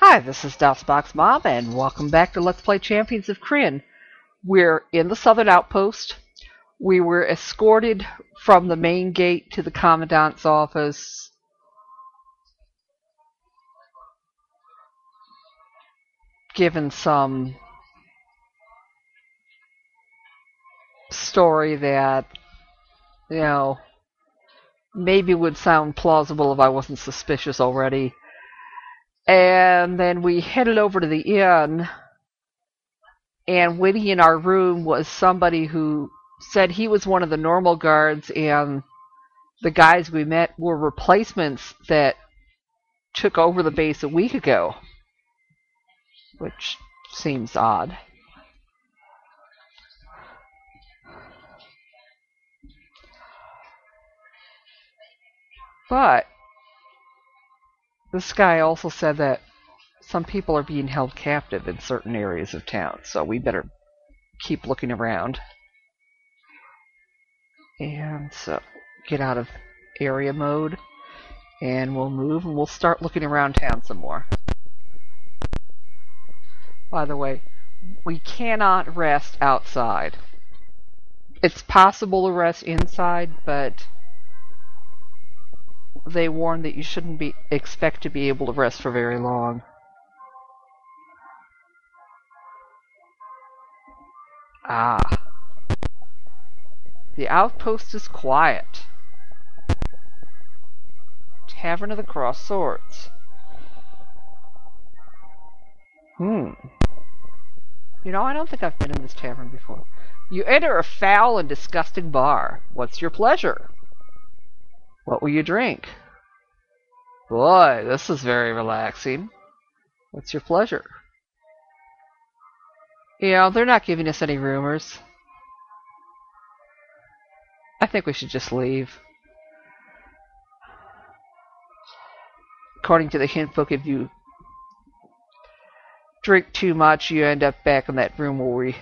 Hi, this is DOSBox Mom, and welcome back to Let's Play Champions of Krynn. We're in the southern outpost. We were escorted from the main gate to the Commandant's office. Given some story that, maybe would sound plausible if I wasn't suspicious already. And then we headed over to the inn, and waiting in our room was somebody who said he was one of the normal guards, and the guys we met were replacements that took over the base a week ago, which seems odd. But this guy also said that some people are being held captive in certain areas of town, so we better keep looking around. And so, get out of area mode, and we'll move, and we'll start looking around town some more. By the way, we cannot rest outside. It's possible to rest inside, but they warn that you shouldn't expect to be able to rest for very long. The outpost is quiet. Tavern of the Crossed Swords. I don't think I've been in this tavern before. You enter a foul and disgusting bar. What's your pleasure? What will you drink? Boy, this is very relaxing. What's your pleasure? They're not giving us any rumors. I think we should just leave. According to the hint book, if you drink too much, you end up back in that room where we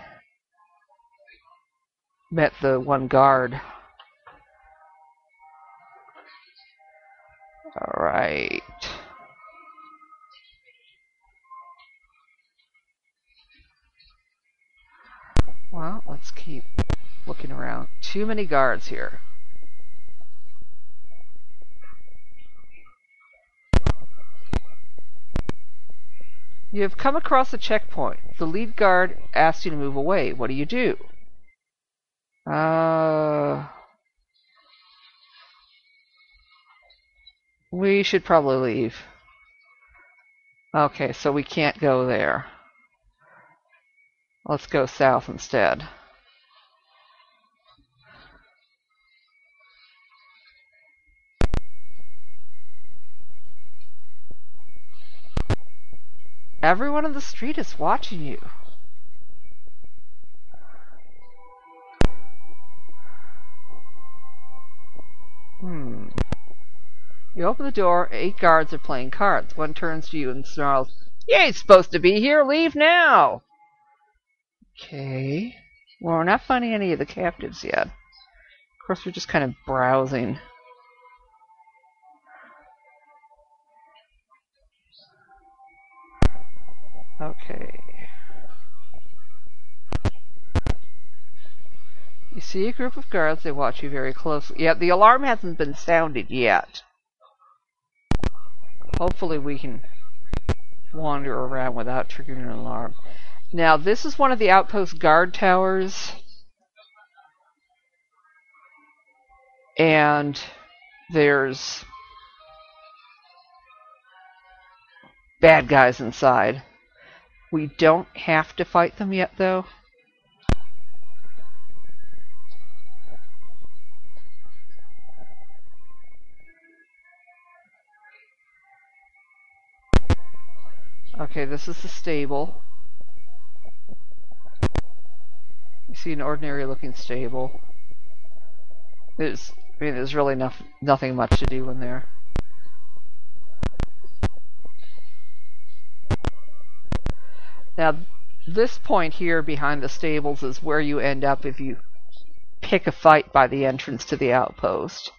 met the one guard. Alright. Well, let's keep looking around. Too many guards here. You have come across a checkpoint. The lead guard asks you to move away. What do you do? We should probably leave. Okay, so we can't go there. Let's go south instead. Everyone on the street is watching you. You open the door, 8 guards are playing cards. One turns to you and snarls, "You ain't supposed to be here, leave now!" Okay. Well, we're not finding any of the captives yet. Of course, we're just kind of browsing. Okay. You see a group of guards, they watch you very closely. Yeah, the alarm hasn't been sounded yet. Hopefully we can wander around without triggering an alarm. Now, this is one of the outpost guard towers. And there's bad guys inside. We don't have to fight them yet, though. Okay, this is the stable. You see an ordinary looking stable. There's really nothing much to do in there. Now, this point here behind the stables is where you end up if you pick a fight by the entrance to the outpost.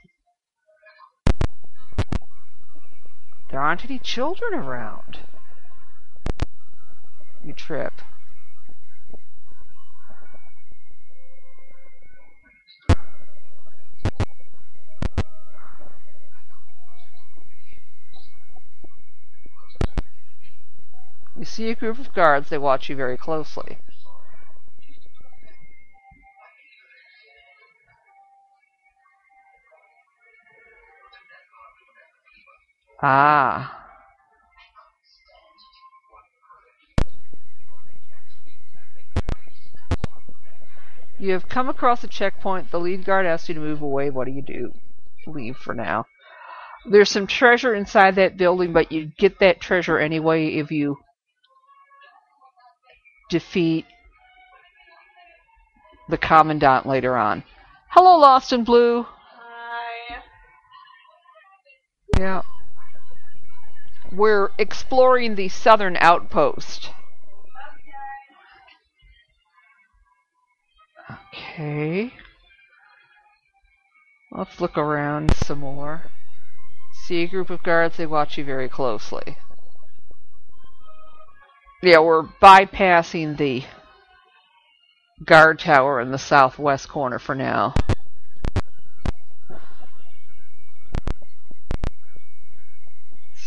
There aren't any children around. You trip. You see a group of guards. They watch you very closely. Ah. You have come across a checkpoint. The lead guard asks you to move away. What do? Leave for now. There's some treasure inside that building, but you get that treasure anyway if you defeat the Commandant later on. Hello, Lost in Blue. Hi. Yeah. We're exploring the southern outpost. Okay. Let's look around some more. See a group of guards, they watch you very closely. Yeah, we're bypassing the guard tower in the southwest corner for now.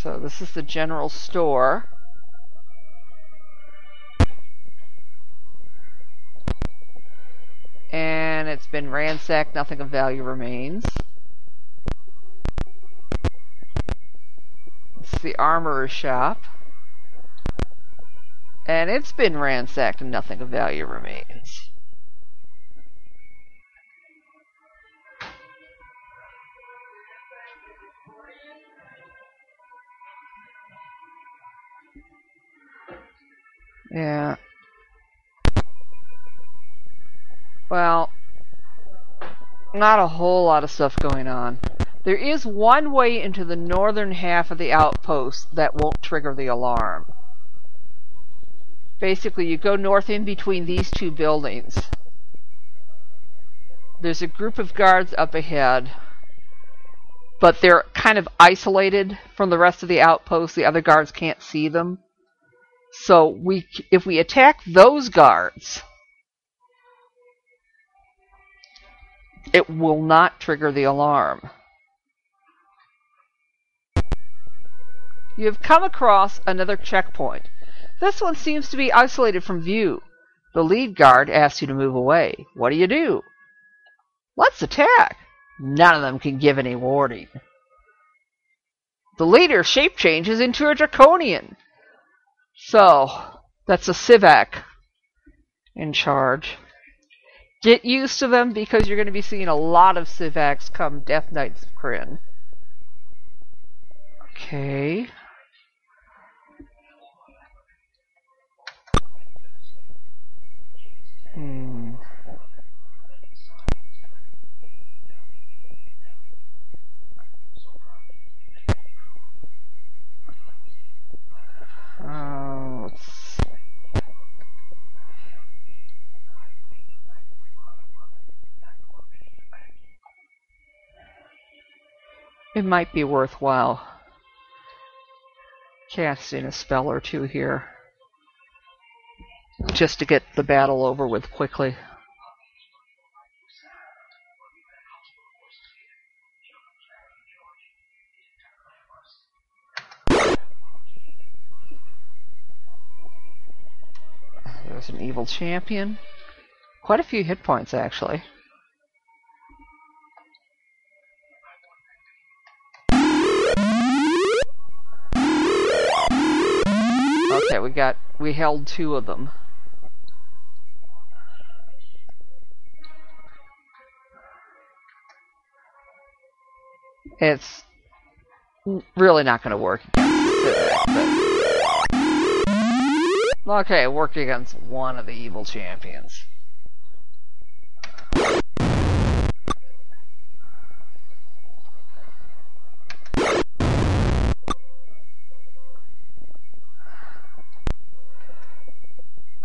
So this is the general store. And it's been ransacked, nothing of value remains. It's the armorer's shop. And it's been ransacked and nothing of value remains. Yeah. Well, not a whole lot of stuff going on. There is one way into the northern half of the outpost that won't trigger the alarm. Basically, you go north in between these two buildings. There's a group of guards up ahead, but they're kind of isolated from the rest of the outpost. The other guards can't see them. So if we attack those guards, it will not trigger the alarm. You have come across another checkpoint. This one seems to be isolated from view. The lead guard asks you to move away. What do? Let's attack. None of them can give any warning. The leader shape changes into a draconian. So, that's a Sivak in charge. Get used to them because you're going to be seeing a lot of Sivaks come Death Knights of Krynn. Okay. It might be worthwhile casting a spell or two here, just to get the battle over with quickly. There's an evil champion. Quite a few hit points, actually. Okay, we held two of them. It's really not going to work against Sivak, but okay, it worked against one of the evil champions.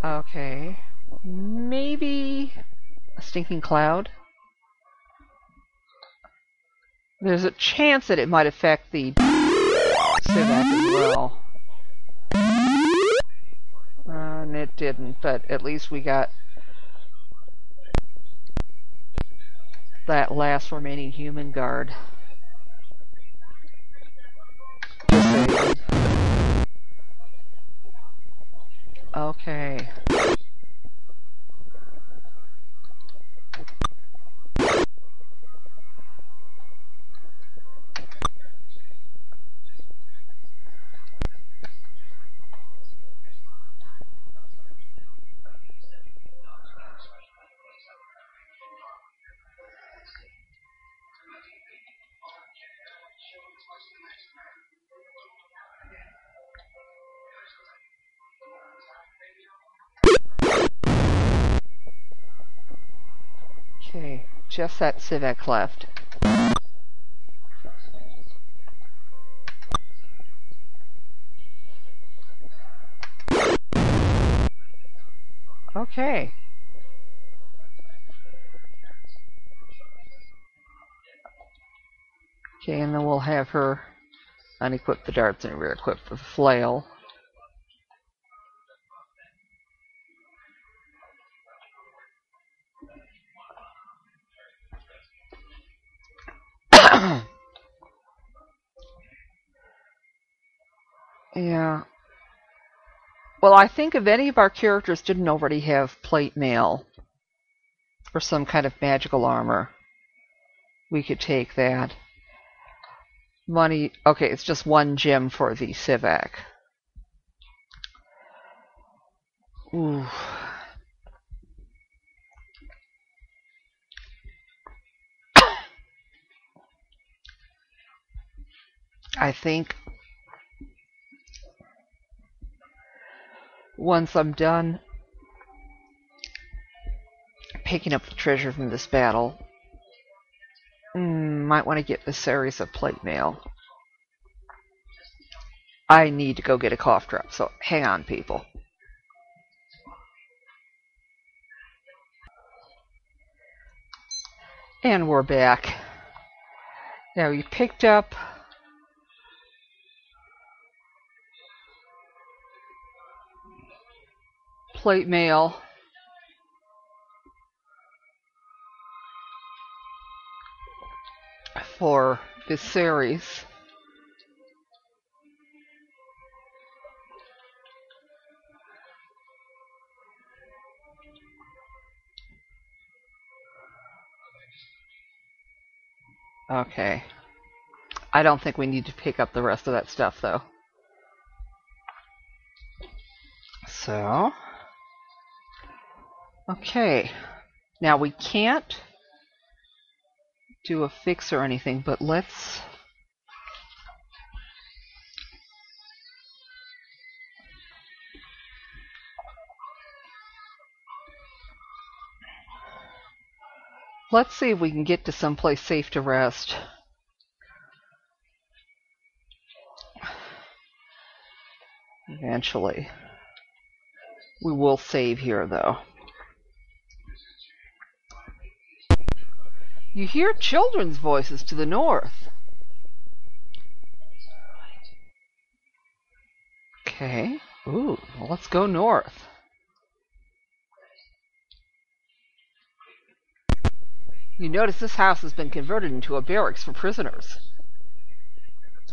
Okay, maybe a stinking cloud? There's a chance that it might affect the Sivak as well. didn't, but at least we got that last remaining human guard. Okay. Okay, just that Sivak left. Okay. Okay, and then we'll have her unequip the darts and re-equip the flail. Yeah. Well, I think if any of our characters didn't already have plate mail or some kind of magical armor, we could take that. Money. Okay, it's just 1 gem for the Sivak. Ooh. I think once I'm done picking up the treasure from this battle, might want to get a series of plate mail. I need to go get a cough drop, so hang on, people. And we're back. Now, you picked up plate mail for this series. Okay. I don't think we need to pick up the rest of that stuff, though. So, okay. Now we can't do a fix or anything, but let's see if we can get to someplace safe to rest. Eventually. We will save here, though. You hear children's voices to the north. Okay. Ooh, well, let's go north. You notice this house has been converted into a barracks for prisoners.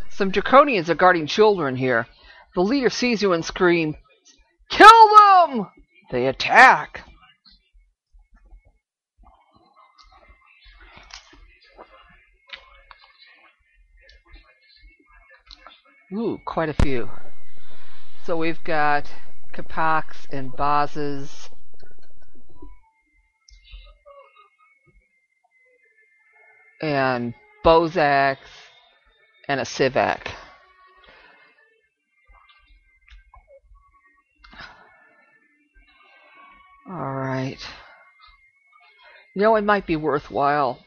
Some draconians are guarding children here. The leader sees you and screams, "Kill them!" They attack. Ooh, quite a few. So we've got Kapaks and Bazes. And Bozaks and a Sivak. Alright. You know, it might be worthwhile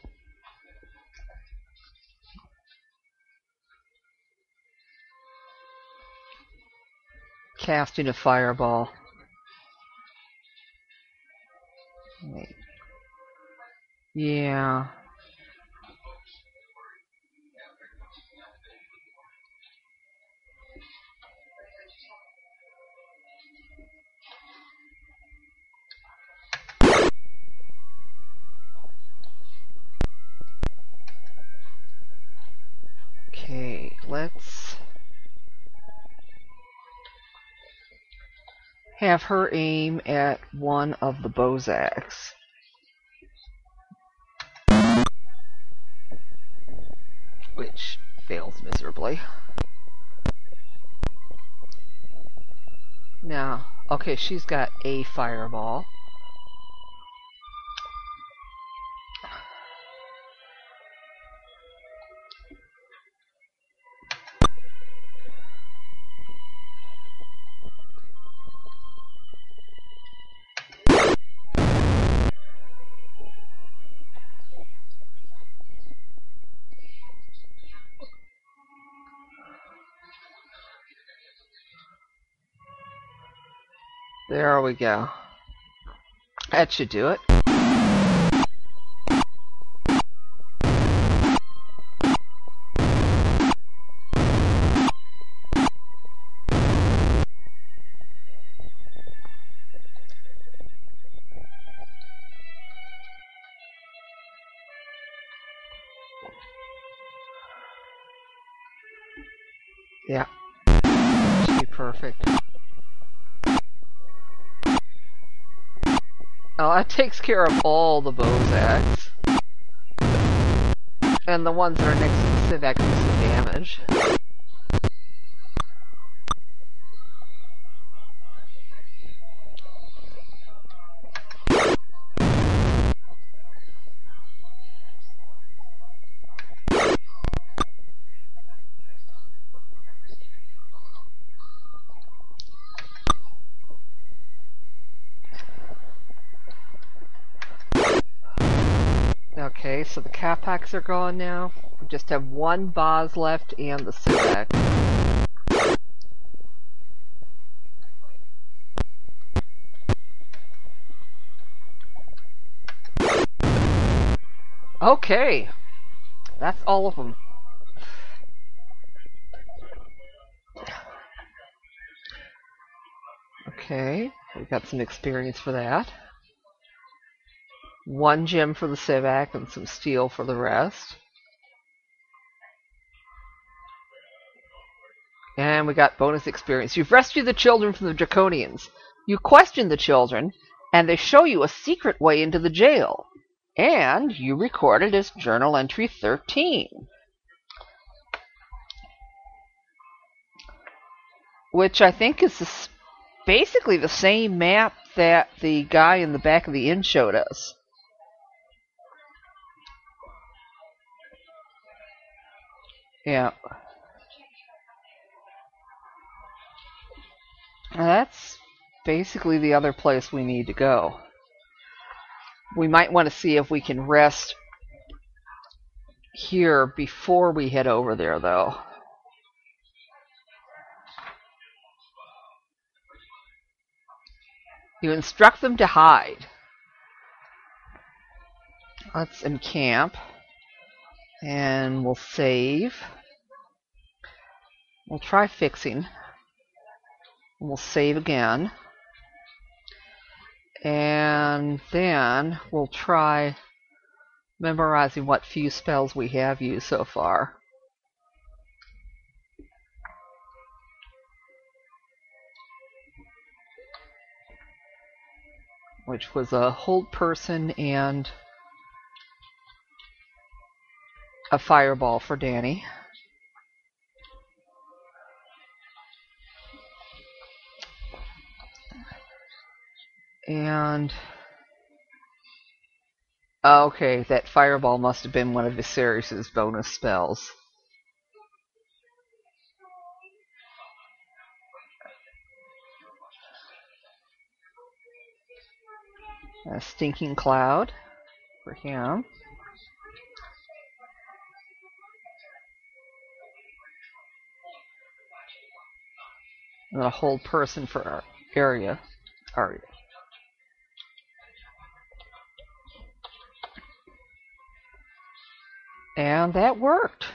casting a fireball. Wait. Yeah. have her aim at one of the Bozaks. Which fails miserably. Now, okay, she's got a fireball. There we go. That should do it. Yeah. Should be perfect. Oh, that takes care of all the Bozaks. And the ones that are next to the Sivak do some damage. Okay, so the Kapaks are gone now. We just have one Boz left and the Sivak. Okay, that's all of them. Okay, we got some experience for that. 1 gem for the Sivak and some steel for the rest. And we got bonus experience. You've rescued the children from the draconians. You question the children, and they show you a secret way into the jail. And you record it as journal entry 13. Which I think is basically the same map that the guy in the back of the inn showed us. Yeah. That's basically the other place we need to go. We might want to see if we can rest here before we head over there, though. You instruct them to hide. Let's encamp. And we'll save. We'll try fixing. We'll save again. And then we'll try memorizing what few spells we have used so far. Which was a hold person and a fireball for Danny. And okay, that fireball must have been one of Viserys' bonus spells. A stinking cloud for him. And a hold person for Arya. And that worked.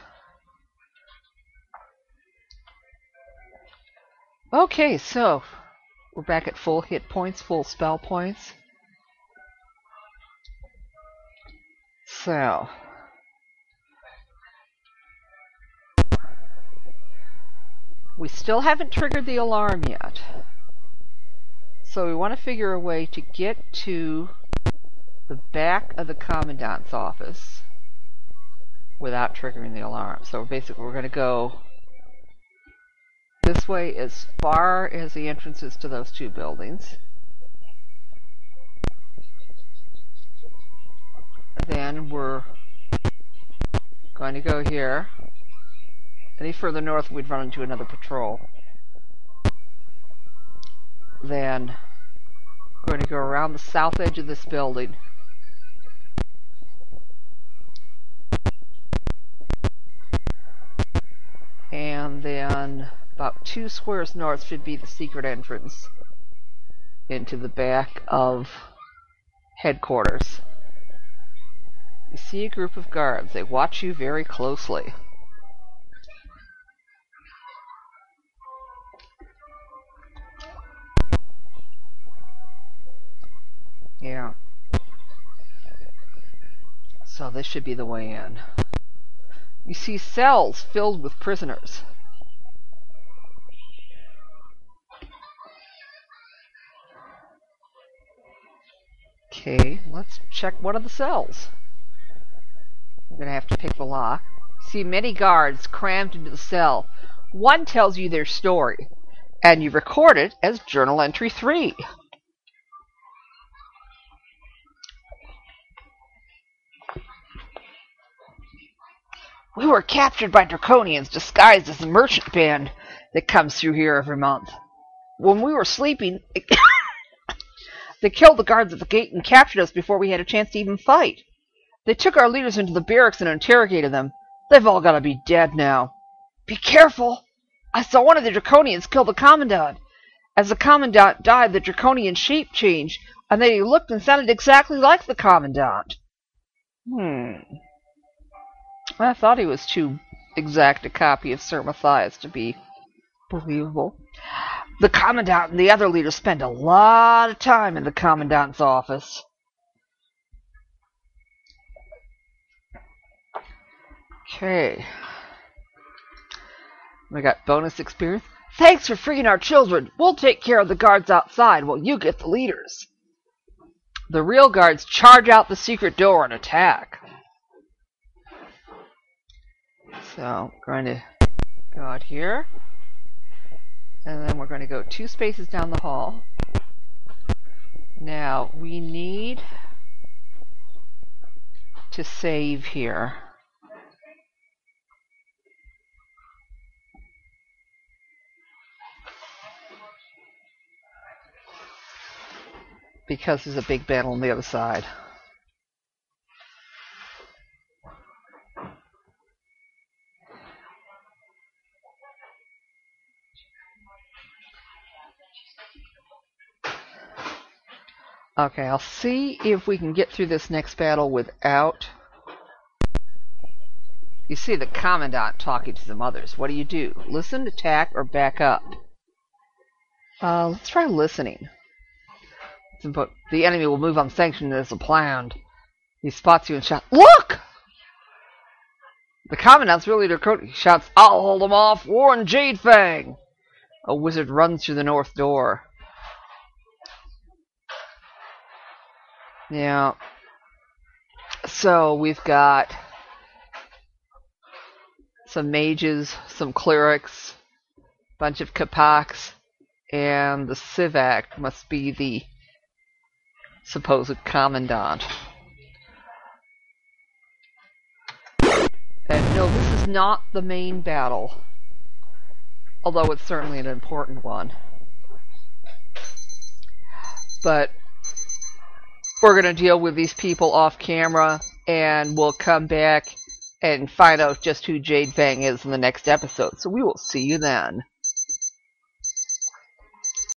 Okay, so we're back at full hit points, full spell points. So we still haven't triggered the alarm yet. So we want to figure a way to get to the back of the Commandant's office without triggering the alarm. So basically we're going to go this way as far as the entrances to those two buildings. Then we're going to go here. Any further north, we'd run into another patrol. Then we're going to go around the south edge of this building. And then about 2 squares north should be the secret entrance into the back of headquarters. You see a group of guards. They watch you very closely. Yeah. So this should be the way in. You see cells filled with prisoners. Okay, let's check one of the cells. I'm going to have to pick the lock. See many guards crammed into the cell. One tells you their story, and you record it as Journal Entry 3. We were captured by draconians disguised as a merchant band that comes through here every month. When we were sleeping, they killed the guards at the gate and captured us before we had a chance to even fight. They took our leaders into the barracks and interrogated them. They've all got to be dead now. Be careful! I saw one of the draconians kill the Commandant. As the Commandant died, the draconian shape changed, and then he looked and sounded exactly like the Commandant. I thought he was too exact a copy of Sir Matthias to be believable. The Commandant and the other leaders spend a lot of time in the Commandant's office. Okay. We got bonus experience. Thanks for freeing our children. We'll take care of the guards outside while you get the leaders. The real guards charge out the secret door and attack. So, we're going to go out here. And then we're going to go 2 spaces down the hall. Now, we need to save here. Because there's a big battle on the other side. Okay, I'll see if we can get through this next battle without... You see the Commandant talking to some others. What do? Listen, attack, or back up? Let's try listening. The enemy will move unsanctioned as planned. He spots you and shouts, "Look!" The Commandant's really draconian. He shouts, "I'll hold him off! Warn Jadefang!" A wizard runs through the north door. Yeah. So we've got some mages, some clerics, a bunch of kapaks, and the Sivak must be the supposed Commandant. And no, this is not the main battle, although it's certainly an important one. But we're going to deal with these people off camera, and we'll come back and find out just who Jadefang is in the next episode. So we will see you then.